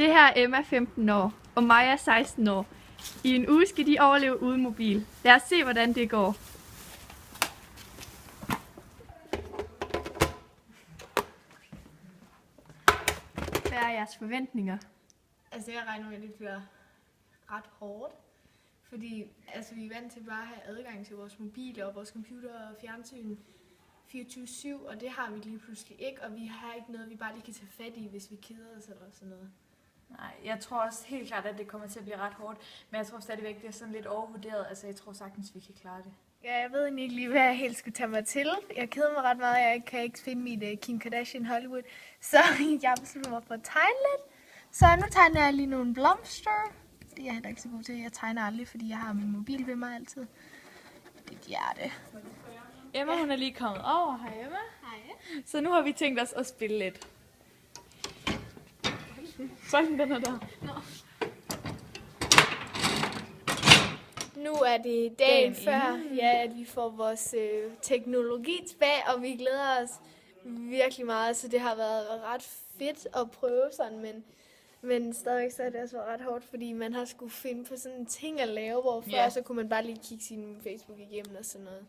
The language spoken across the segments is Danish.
Det her er Emma 15 år, og Maja 16 år. I en uge skal de overleve uden mobil. Lad os se, hvordan det går. Hvad er jeres forventninger? Altså jeg regner med, at det bliver ret hårdt. Fordi altså, vi er vant til bare at have adgang til vores mobiler og vores computer og fjernsyn 24/7, og det har vi lige pludselig ikke, og vi har ikke noget, vi bare lige kan tage fat i, hvis vi keder os eller sådan noget. Nej, jeg tror også helt klart, at det kommer til at blive ret hårdt, men jeg tror stadigvæk, det er sådan lidt overvurderet. Altså, jeg tror sagtens, vi kan klare det. Ja, jeg ved egentlig ikke lige, hvad jeg helt skal tage mig til. Jeg keder mig ret meget, jeg kan ikke finde mit Kim Kardashian Hollywood, så jeg beslutter mig for at tegne lidt. Så nu tegner jeg lige nogle blomster. Det er jeg heller ikke så god til. Jeg tegner aldrig, fordi jeg har min mobil ved mig altid. Det er et hjerte. Emma, hun er lige kommet over. Hej Emma. Hej. Så nu har vi tænkt os at spille lidt. Sådan, den er der. Nu er det dagen før, ja, at vi får vores teknologi tilbage, og vi glæder os virkelig meget. Så det har været ret fedt at prøve sådan, men stadigvæk så har det også været ret hårdt, fordi man har skulle finde på sådan en ting at lave, hvor før så kunne man bare lige kigge sin Facebook igennem og sådan noget.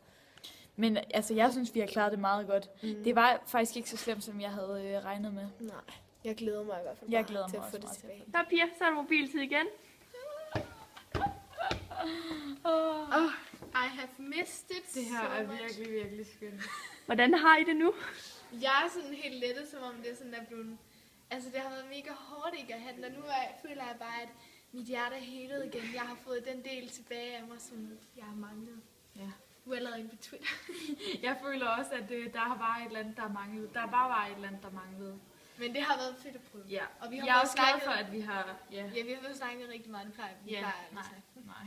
Men altså, jeg synes, vi har klaret det meget godt. Det var faktisk ikke så slemt, som jeg havde regnet med. Nej, jeg glæder mig i hvert fald Jeg glæder til mig at få også det meget tilbage. Så Pia, så er der mobiltid igen. I have missed it. Det her er virkelig, virkelig skønt. Hvordan har I det nu? Jeg er sådan helt lettet, som om det er sådan, der blevet... Altså, det har været mega hårdt ikke at have den, og nu føler jeg bare, at mit hjerte er helet igen. Jeg har fået den del tilbage af mig, som jeg har manglet. Ja. Well in between. Jeg føler også, at der har bare et eller andet, der manglede. Der bare var et eller andet, der manglede. Men det har været fedt at prøve. Ja, Og vi har jeg er fået også glad snakket- for, at vi har... Ja, Ja, vi har fået snakket rigtig meget, det plejer vi. ja plejer vi at nej, snakke. nej.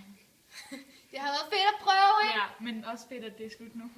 Det har været fedt at prøve, ikke? Ja, men også fedt, at det er slut nu.